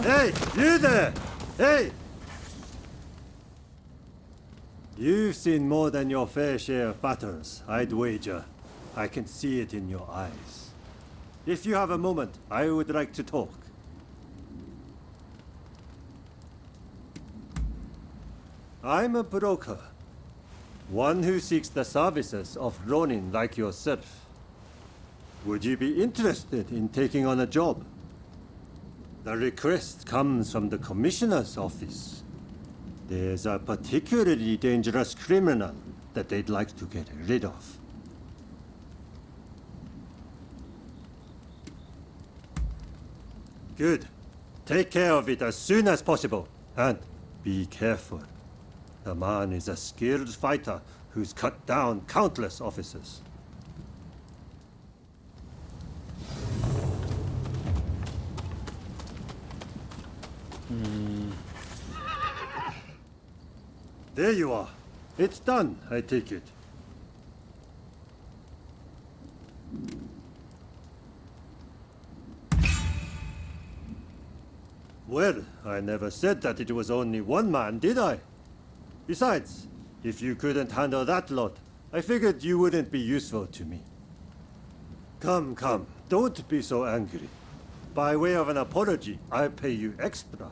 Hey, you there! Hey! You've seen more than your fair share of battles, I'd wager. I can see it in your eyes. If you have a moment, I would like to talk. I'm a broker. One who seeks the services of Rōnin like yourself. Would you be interested in taking on a job? The request comes from the commissioner's office. There's a particularly dangerous criminal that they'd like to get rid of. Good. Take care of it as soon as possible. And be careful. The man is a skilled fighter who's cut down countless officers. There you are. It's done, I take it. Well, I never said that it was only one man, did I? Besides, if you couldn't handle that lot, I figured you wouldn't be useful to me. Come, don't be so angry. By way of an apology, I'll pay you extra.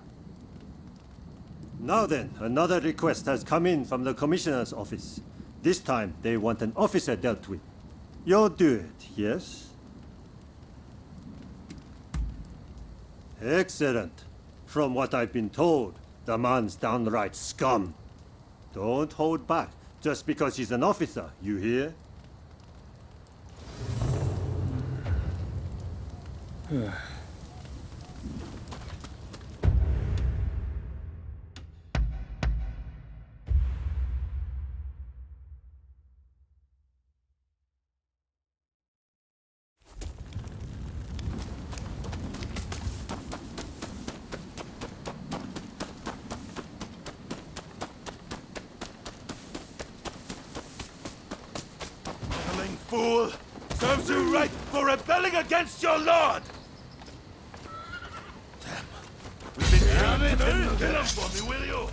Now then, another request has come in from the commissioner's office. This time, they want an officer dealt with. You'll do it, yes? Excellent. From what I've been told, the man's downright scum. Don't hold back, just because he's an officer, you hear? Fool! Serves you right for rebelling against your lord! Damn. We've been aiming to kill him for me, will you?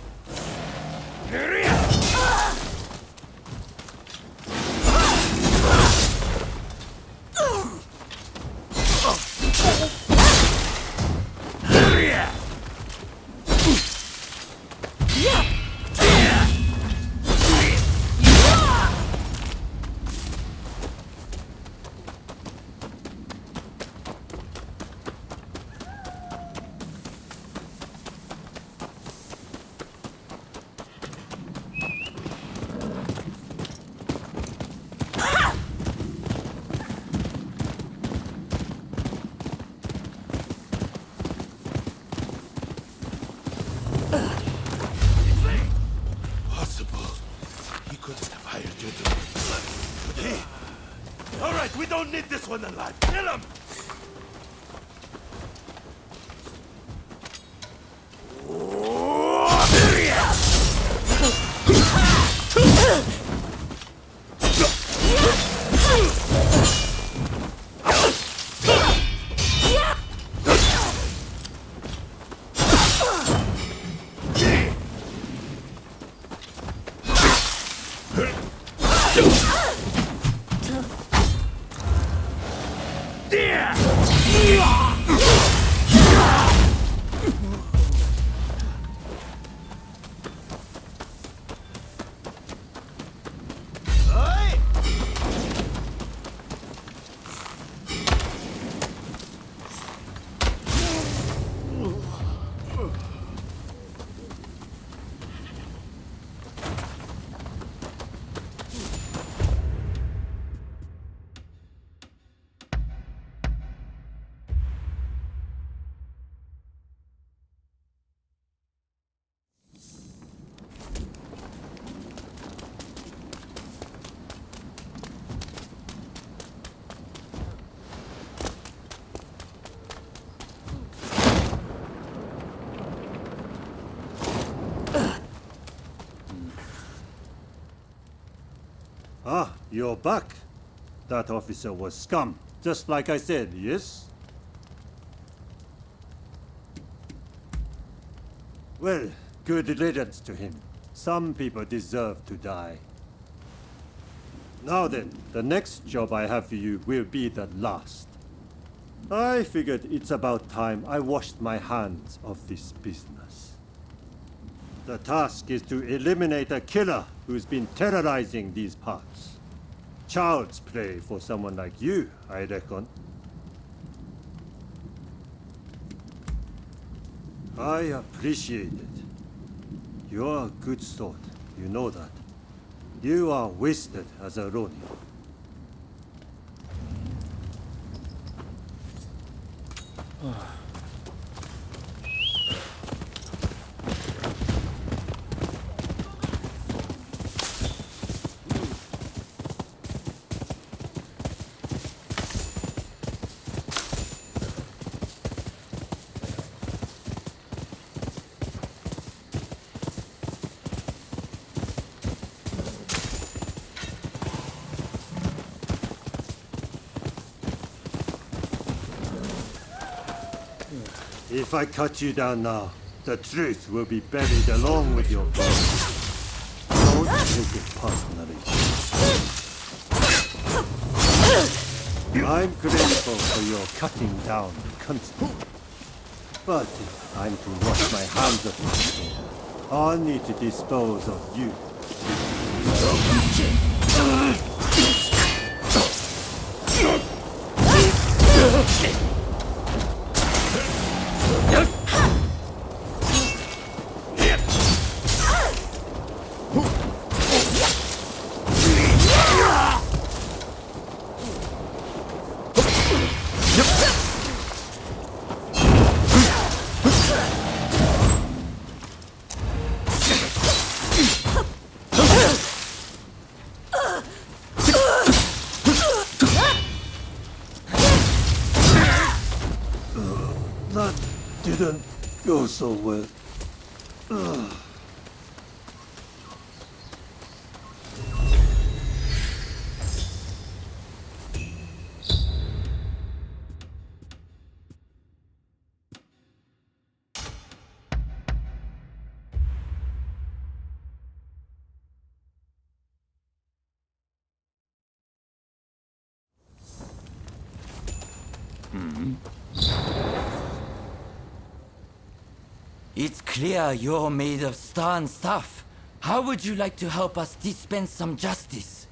Don't need this one alive. Kill him! Ah, you're back. That officer was scum, just like I said, yes? Well, good riddance to him. Some people deserve to die. Now then, the next job I have for you will be the last. I figured it's about time I washed my hands of this business. The task is to eliminate a killer who's been terrorizing these parts. Child's play for someone like you, I reckon. I appreciate it. You're a good sort, you know that. You are wasted as a Rōnin. If I cut you down now, the truth will be buried along with your bones. Don't take it personally. I'm grateful for your cutting down constantly. But if I'm to wash my hands of it, I'll need to dispose of you. That didn't go so well. It's clear you're made of stern stuff. How would you like to help us dispense some justice?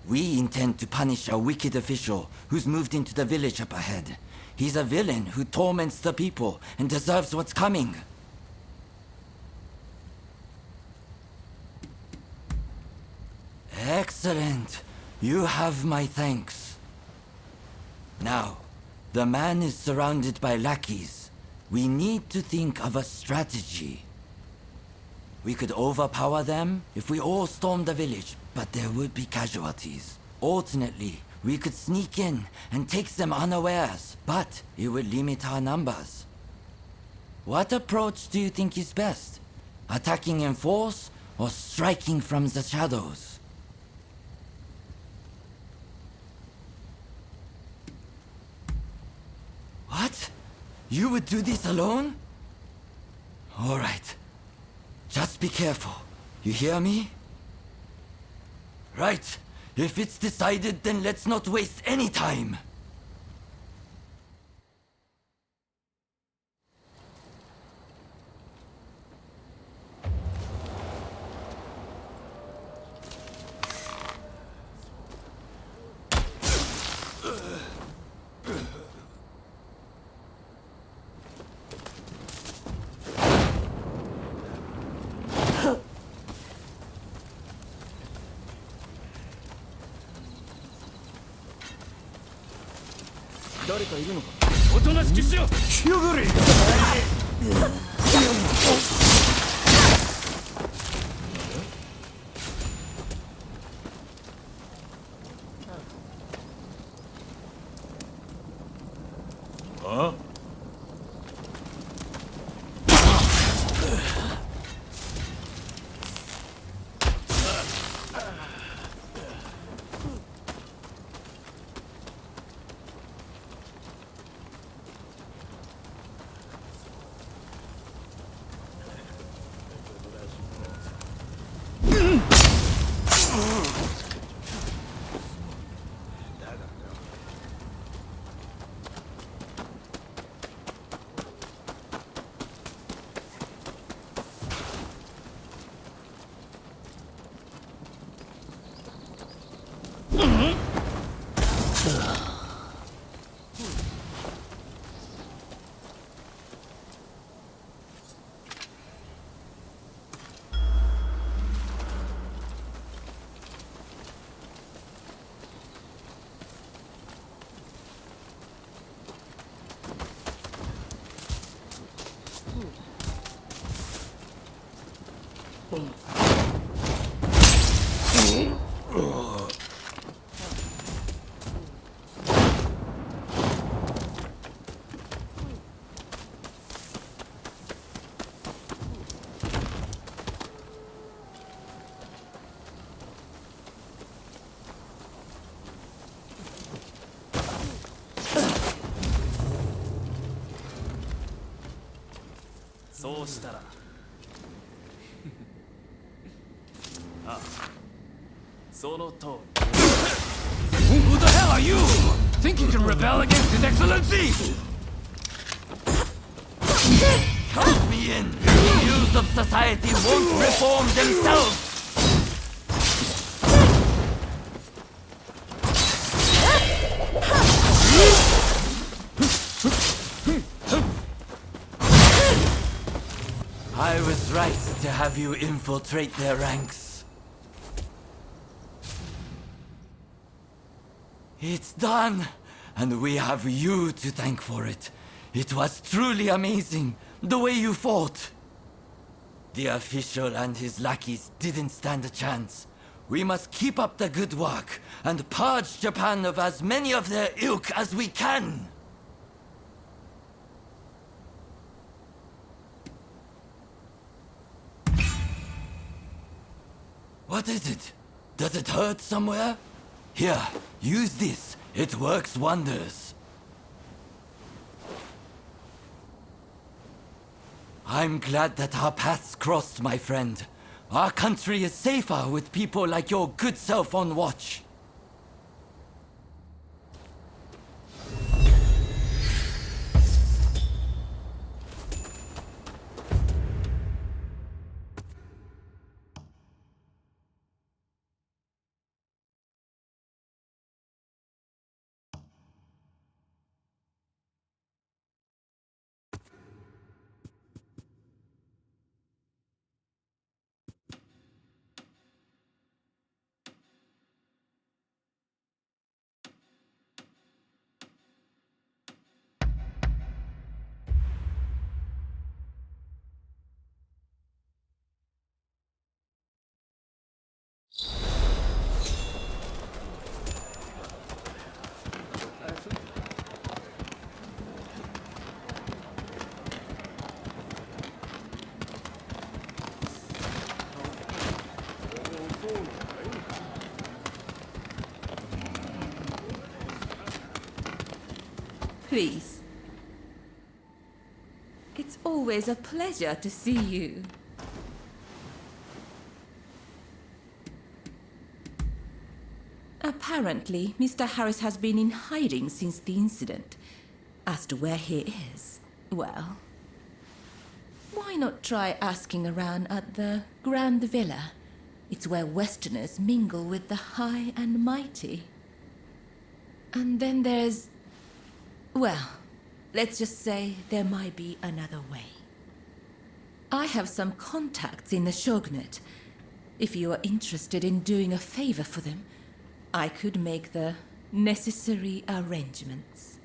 We intend to punish a wicked official who's moved into the village up ahead. He's a villain who torments the people and deserves what's coming. Excellent. You have my thanks. Now, the man is surrounded by lackeys. We need to think of a strategy. We could overpower them if we all stormed the village, but there would be casualties. Alternately, we could sneak in and take them unawares, but it would limit our numbers. What approach do you think is best? Attacking in force or striking from the shadows? What? You would do this alone? All right. Just be careful. You hear me? Right. If it's decided, then let's not waste any time. Huh? そうしたらあ、その通り。 Who the hell are you? Think you can rebel against His Excellency? Count me in. The views of society won't reform themselves. I was right to have you infiltrate their ranks. It's done, and we have you to thank for it. It was truly amazing, the way you fought. The official and his lackeys didn't stand a chance. We must keep up the good work and purge Japan of as many of their ilk as we can. What is it? Does it hurt somewhere? Here, use this. It works wonders. I'm glad that our paths crossed, my friend. Our country is safer with people like your good self on watch. Please. It's always a pleasure to see you. Apparently, Mr. Harris has been in hiding since the incident. As to where he is, well, why not try asking around at the Grand Villa? It's where Westerners mingle with the high and mighty. And then there's... well, let's just say there might be another way. I have some contacts in the Shogunate. If you are interested in doing a favor for them, I could make the necessary arrangements.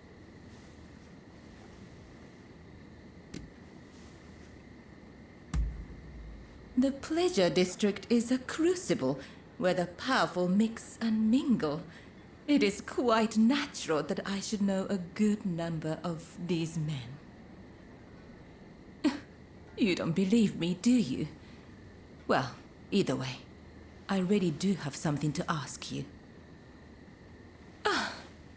The Pleasure District is a crucible where the powerful mix and mingle. It is quite natural that I should know a good number of these men. You don't believe me, do you? Well, either way, I really do have something to ask you.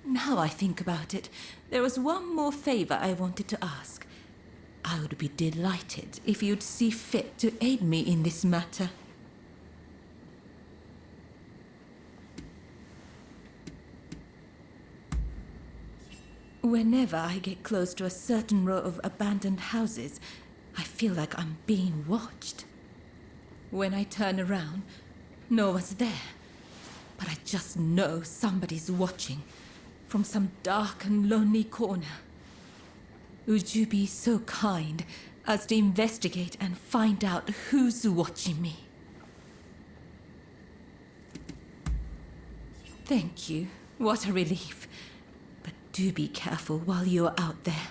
Now I think about it, there was one more favor I wanted to ask. I would be delighted if you'd see fit to aid me in this matter. Whenever I get close to a certain row of abandoned houses, I feel like I'm being watched. When I turn around, no one's there. but I just know somebody's watching from some dark and lonely corner. Would you be so kind as to investigate and find out who's watching me? Thank you. What a relief. But do be careful while you're out there.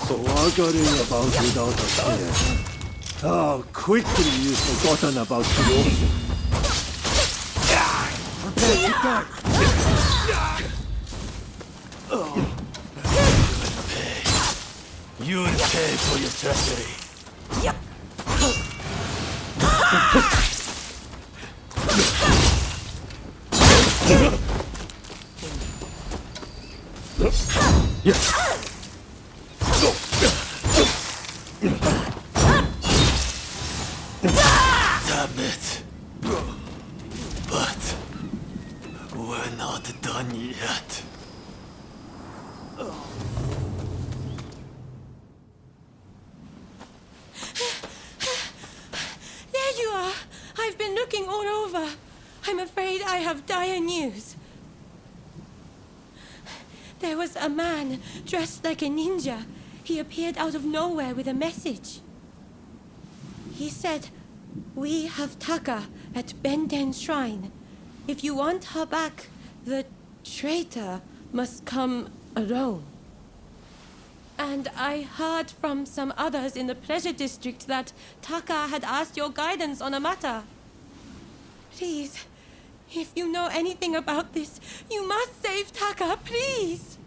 Swaggering about without a care. How quickly you've forgotten about Rōnin. Prepare to die. You'll pay for your treachery. Damn it. But we're not done yet. There you are! I've been looking all over. I'm afraid I have dire news. There was a man dressed like a ninja. He appeared out of nowhere with a message. He said, "We have Taka at Benden Shrine. If you want her back, the traitor must come alone." And I heard from some others in the Pleasure District that Taka had asked your guidance on a matter. Please, if you know anything about this, you must save Taka, please!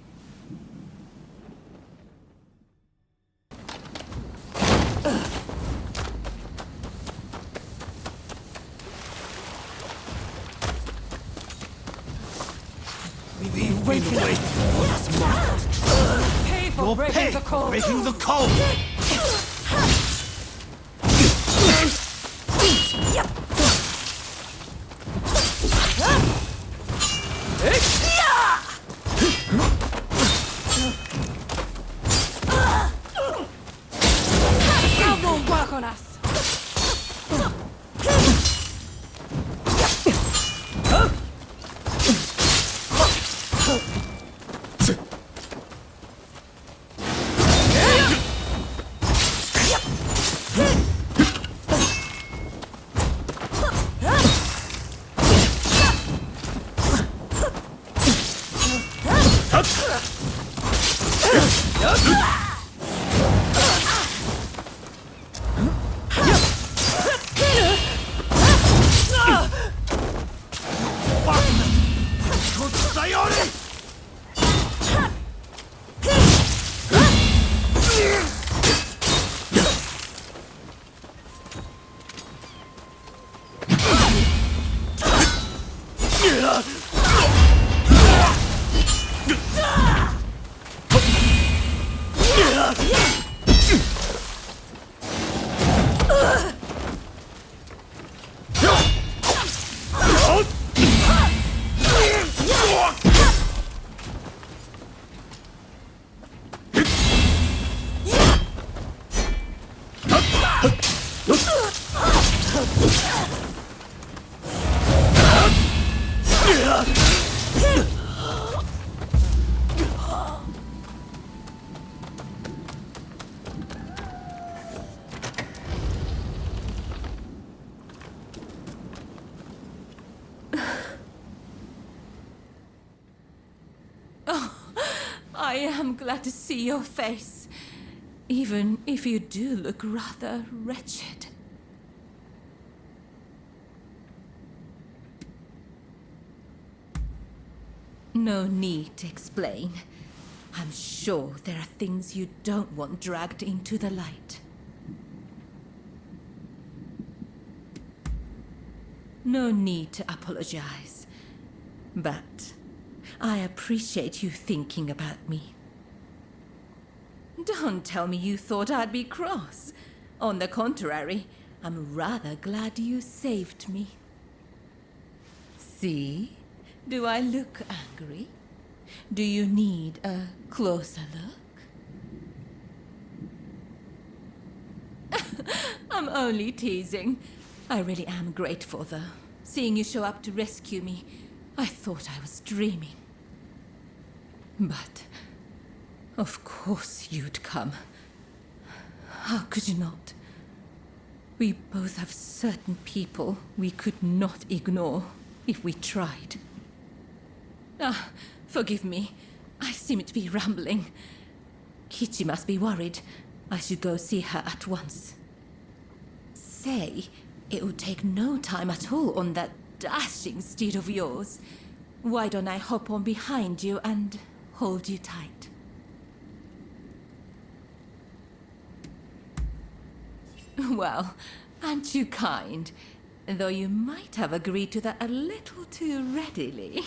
We've been waiting for this moment. Pay for You'll breaking pay the for code. breaking the code! That won't work on us. I am glad to see your face, even if you do look rather wretched. No need to explain. I'm sure there are things you don't want dragged into the light. No need to apologize. But I appreciate you thinking about me. Don't tell me you thought I'd be cross. On the contrary, I'm rather glad you saved me. See? Do I look angry? Do you need a closer look? I'm only teasing. I really am grateful, though. Seeing you show up to rescue me, I thought I was dreaming. But, of course you'd come. How could you not? We both have certain people we could not ignore if we tried. Ah, forgive me. I seem to be rambling. Kichi must be worried. I should go see her at once. Say, it would take no time at all on that dashing steed of yours. Why don't I hop on behind you and hold you tight? Well, aren't you kind? Though you might have agreed to that a little too readily.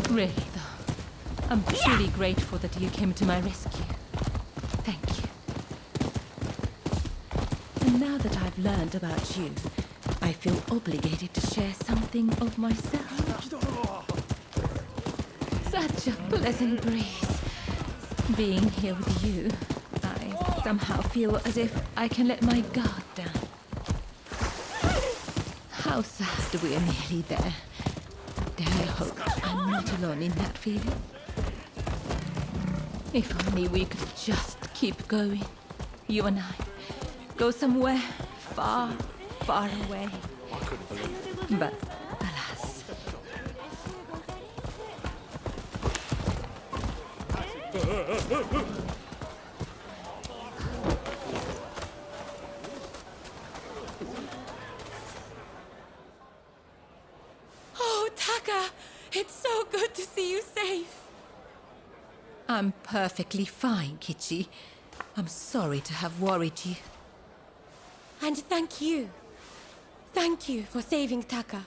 Really, though, I'm truly grateful that you came to my rescue. Thank you. And now that I've learned about you, I feel obligated to share something of myself. Such a pleasant breeze. Being here with you, I somehow feel as if I can let my guard down. How sad we're nearly there. Dare I hope I'm not alone in that feeling. If only we could just keep going, you and I. Go somewhere far, far away. But alas. Oh, Taka! It's so good to see you safe. I'm perfectly fine, Kichi. I'm sorry to have worried you. And thank you. Thank you for saving Taka.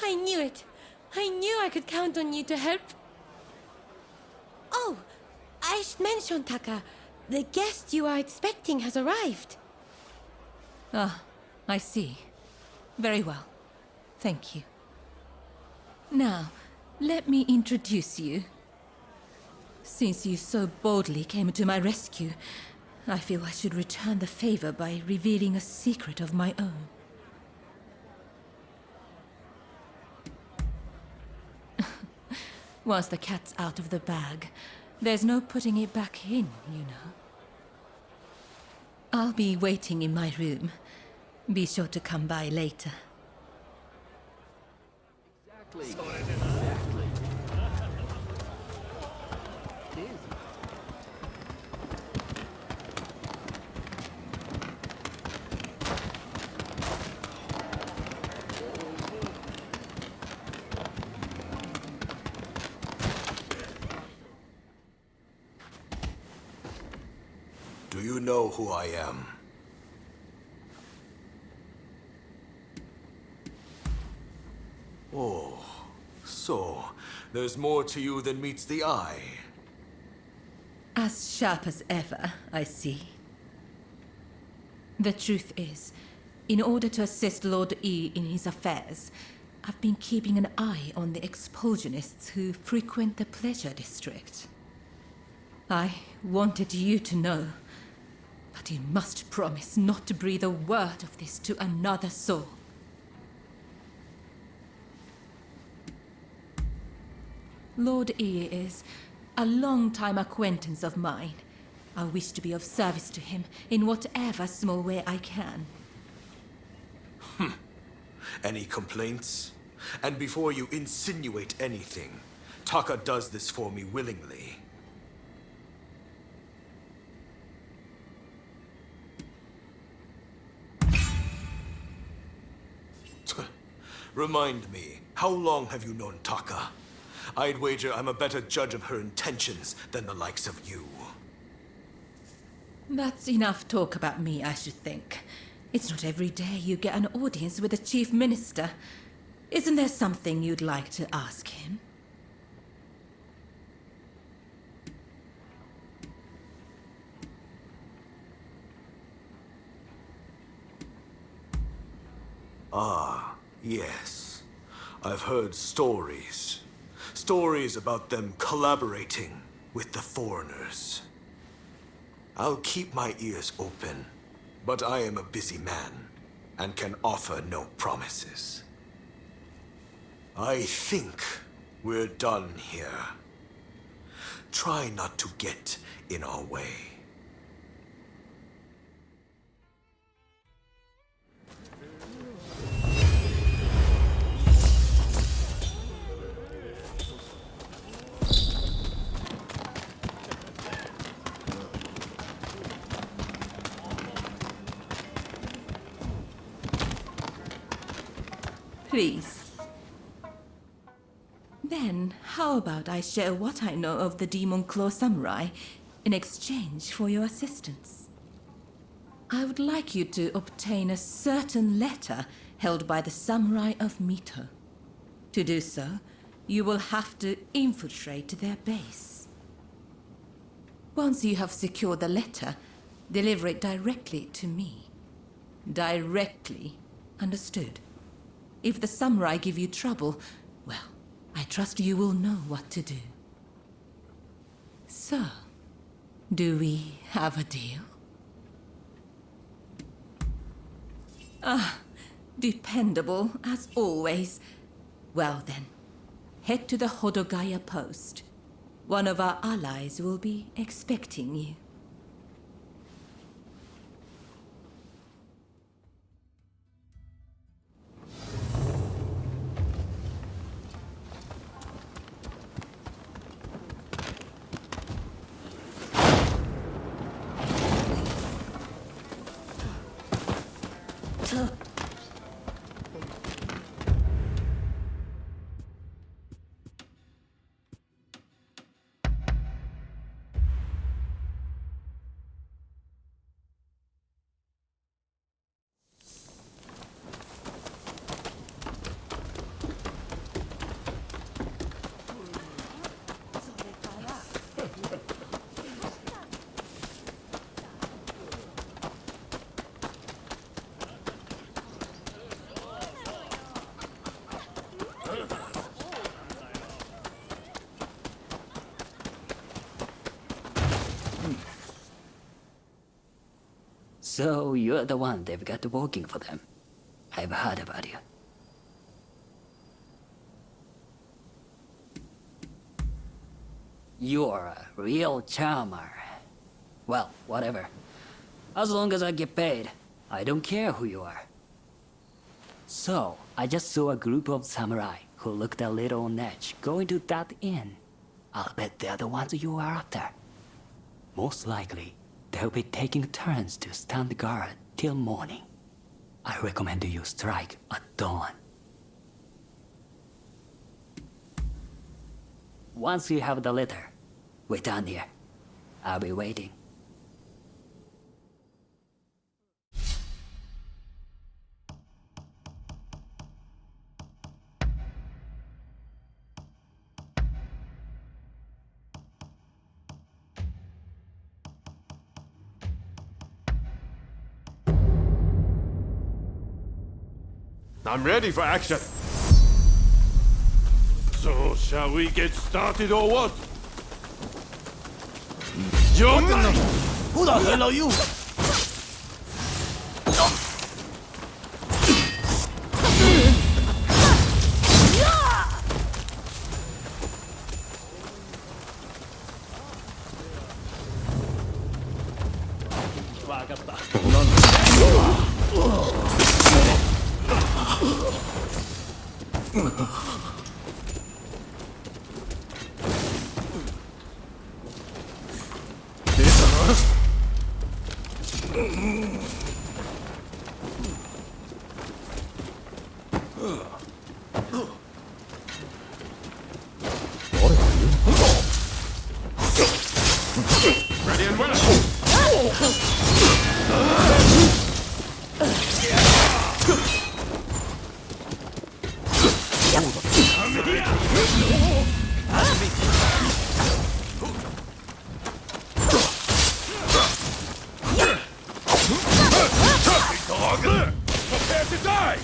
I knew it. I knew I could count on you to help. Oh, I should mention, Taka. The guest you are expecting has arrived. Ah, I see. Very well. Thank you. Now, let me introduce you. Since you so boldly came to my rescue, I feel I should return the favor by revealing a secret of my own. Once the cat's out of the bag, there's no putting it back in, you know. I'll be waiting in my room. Be sure to come by later. Do you know who I am? Oh, so there's more to you than meets the eye. As sharp as ever, I see. The truth is, in order to assist Lord E in his affairs, I've been keeping an eye on the expulsionists who frequent the pleasure district. I wanted you to know, but you must promise not to breathe a word of this to another soul. Lord E is a long-time acquaintance of mine. I wish to be of service to him in whatever small way I can. Any complaints? And before you insinuate anything, Taka does this for me willingly. Remind me, how long have you known Taka? I'd wager I'm a better judge of her intentions than the likes of you. That's enough talk about me, I should think. It's not every day you get an audience with the Chief Minister. Isn't there something you'd like to ask him? Ah, yes. I've heard stories. Stories about them collaborating with the foreigners. I'll keep my ears open, but I am a busy man and can offer no promises. I think we're done here. Try not to get in our way. Please. Then, how about I share what I know of the Demon Claw Samurai in exchange for your assistance? I would like you to obtain a certain letter held by the Samurai of Mito. To do so, you will have to infiltrate their base. Once you have secured the letter, deliver it directly to me. Directly, understood? If the samurai give you trouble, well, I trust you will know what to do. So, do we have a deal? Ah, dependable, as always. Well then, head to the Hodogaya post. One of our allies will be expecting you. So you're the one they've got working for them. I've heard about you. You're a real charmer. Well, whatever. As long as I get paid, I don't care who you are. So, I just saw a group of samurai who looked a little on edge going to that inn. I'll bet they're the ones you are after. Most likely, they'll be taking turns to stand guard till morning. I recommend you strike at dawn. Once you have the letter, wait down here. I'll be waiting. I'm ready for action. So, shall we get started or what? Who the hell are you? Ready and willing. Prepare to die!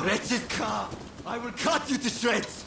Wretched car! I will cut you to shreds!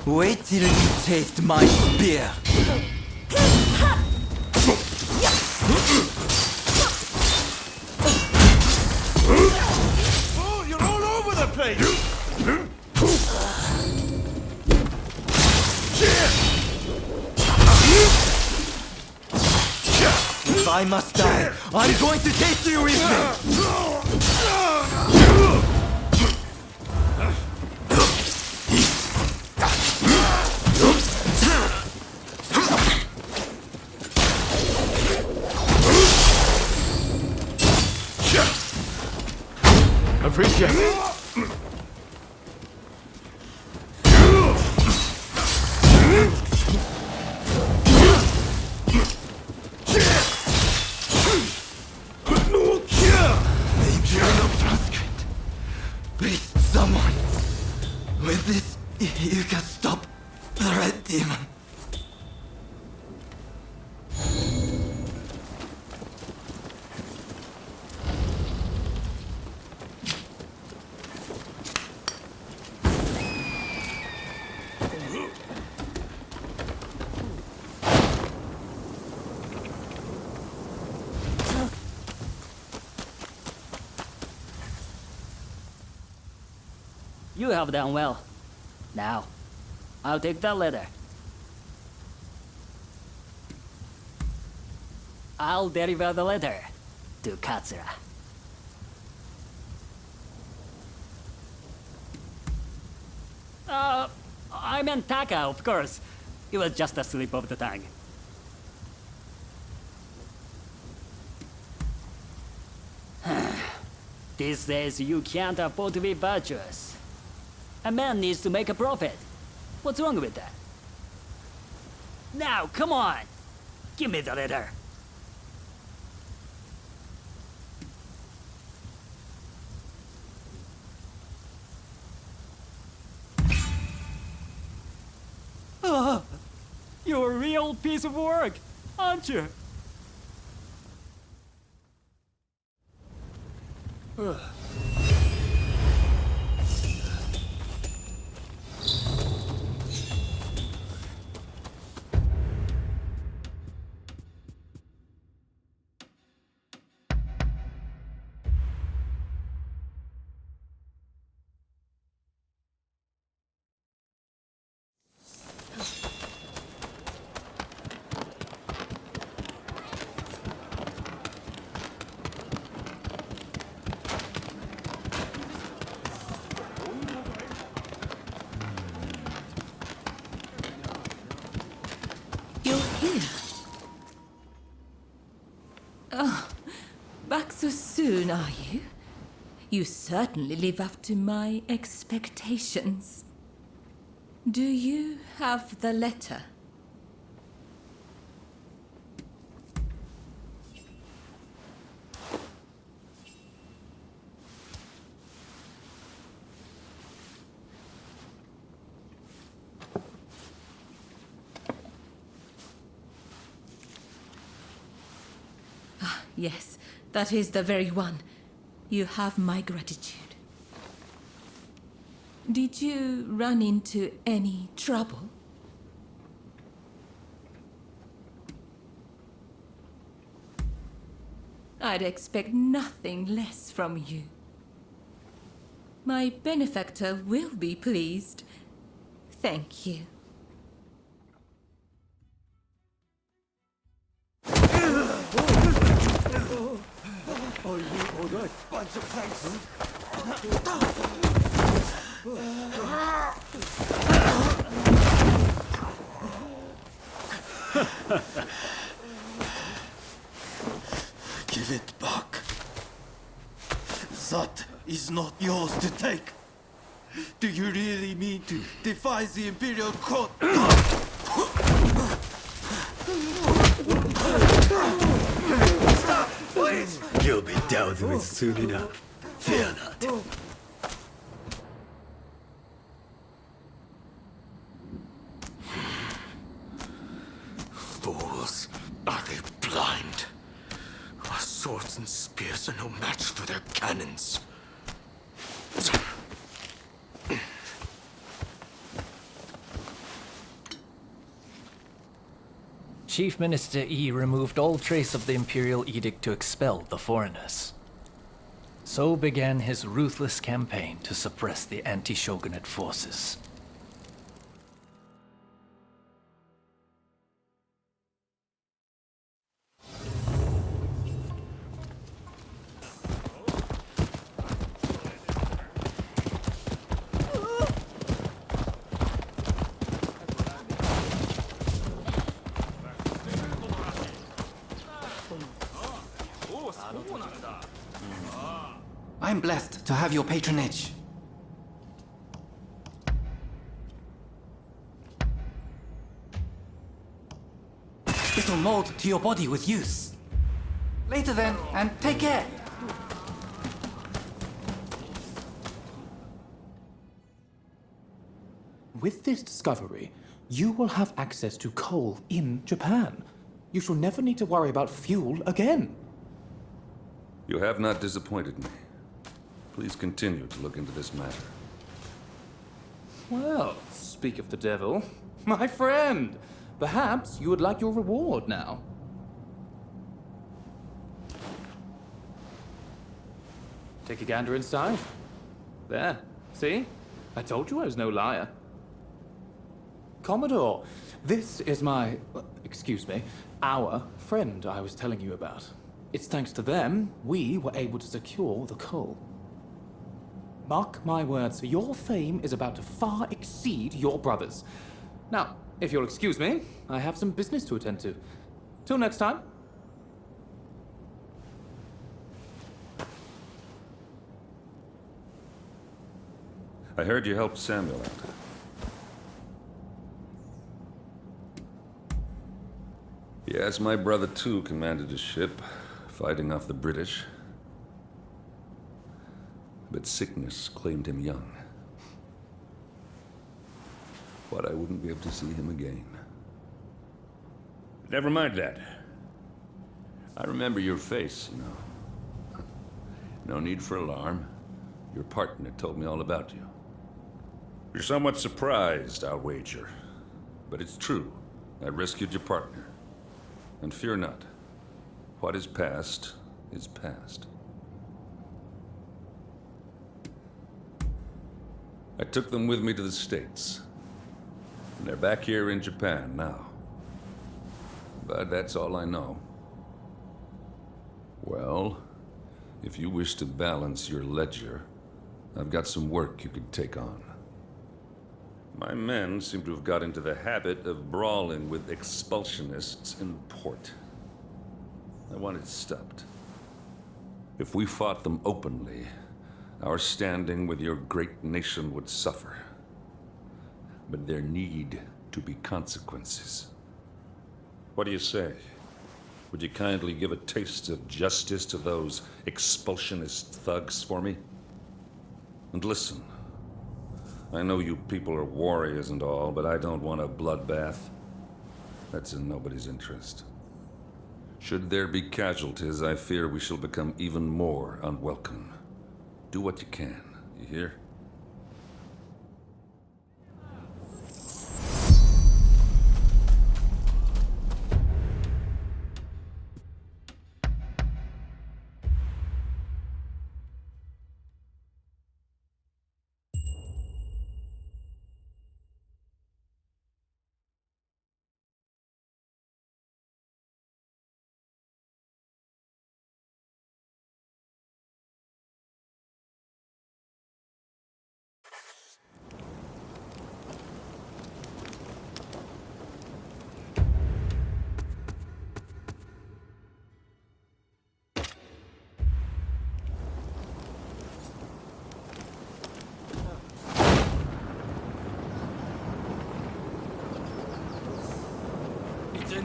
Wait till you taste my spear! Oh, you're all over the place! If I must die, I'm going to take you with me! Appreciate it. Maybe you're not transcript. Please, someone. With this, you can stop the red demon. You have done well. Now, I'll take that letter. I'll deliver the letter to Katsura. I meant Taka, of course. It was just a slip of the tongue. These days, you can't afford to be virtuous. A man needs to make a profit. What's wrong with that? Now, come on! Give me the letter! You're a real piece of work, aren't you? You're here. Oh, back so soon, are you? You certainly live up to my expectations. Do you have the letter? Yes, that is the very one. You have my gratitude. Did you run into any trouble? I'd expect nothing less from you. My benefactor will be pleased. Thank you. Are you alright? Bunch of thanks. Give it back. That is not yours to take. Do you really mean to defy the Imperial Court? Stop, please! You'll be dealt with soon enough. Fear not. Fools. Are they blind? Our swords and spears are no match for their cannons. Chief Minister Yi removed all trace of the imperial edict to expel the foreigners. So began his ruthless campaign to suppress the anti-shogunate forces. I'm blessed to have your patronage. It'll mold to your body with use. Later then, and take care. With this discovery, you will have access to coal in Japan. You shall never need to worry about fuel again. You have not disappointed me. Please continue to look into this matter. Well, speak of the devil. My friend, perhaps you would like your reward now. Take a gander inside. There, see? I told you I was no liar. Commodore, this is my, excuse me, our friend I was telling you about. It's thanks to them we were able to secure the coal. Mark my words, your fame is about to far exceed your brother's. Now, if you'll excuse me, I have some business to attend to. Till next time. I heard you helped Samuel out. Yes, my brother too commanded a ship, fighting off the British. But sickness claimed him young. But I wouldn't be able to see him again. Never mind that. I remember your face, you know. No need for alarm. Your partner told me all about you. You're somewhat surprised, I'll wager. But it's true. I rescued your partner. And fear not. What is past is past. I took them with me to the States. And they're back here in Japan now. But that's all I know. Well, if you wish to balance your ledger, I've got some work you could take on. My men seem to have got into the habit of brawling with expulsionists in port. I want it stopped. If we fought them openly, our standing with your great nation would suffer. But there need to be consequences. What do you say? Would you kindly give a taste of justice to those expulsionist thugs for me? And listen, I know you people are warriors and all, but I don't want a bloodbath. That's in nobody's interest. Should there be casualties, I fear we shall become even more unwelcome. Do what you can, you hear?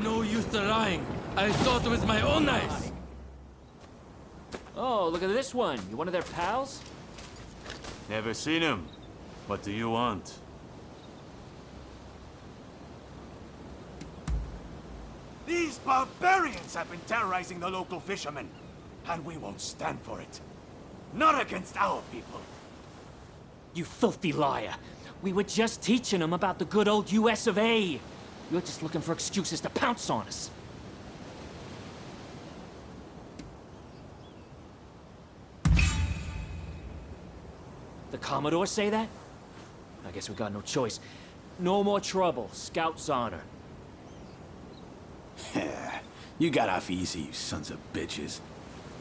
No use lying. I thought it was my own eyes. Oh, look at this one. You one of their pals? Never seen him. What do you want? These barbarians have been terrorizing the local fishermen, and we won't stand for it. Not against our people. You filthy liar. We were just teaching them about the good old US of A. You're just looking for excuses to pounce on us. The Commodore say that? I guess we got no choice. No more trouble. Scout's honor. You got off easy, you sons of bitches.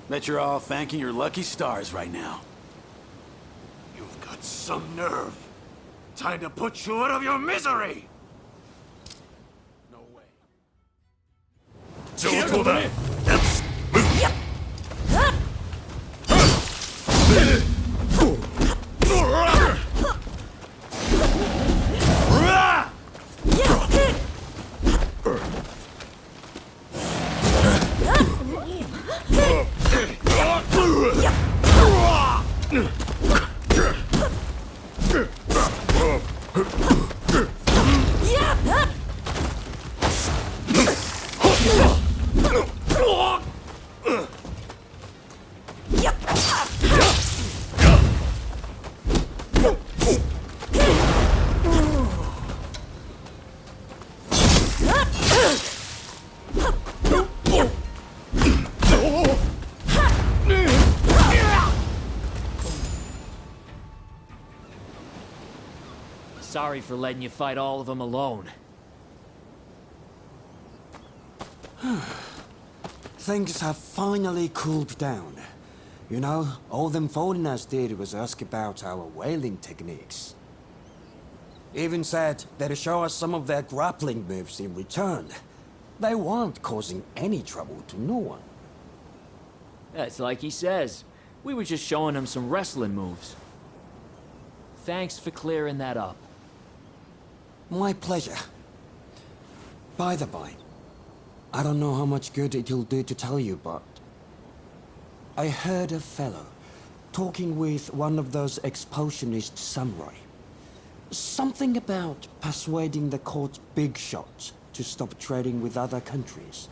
Bet you're all thanking your lucky stars right now. You've got some nerve. Time to put you out of your misery! No way. 上等だ。Sorry for letting you fight all of them alone. Things have finally cooled down. You know, all them foreigners did was ask about our whaling techniques. Even said they'd show us some of their grappling moves in return. They weren't causing any trouble to no one. That's like he says. We were just showing them some wrestling moves. Thanks for clearing that up. My pleasure. By the by, I don't know how much good it'll do to tell you, but I heard a fellow talking with one of those expulsionist samurai. Something about persuading the court's big shots to stop trading with other countries.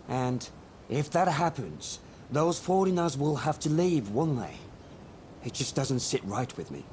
And if that happens, those foreigners will have to leave, won't they? It just doesn't sit right with me.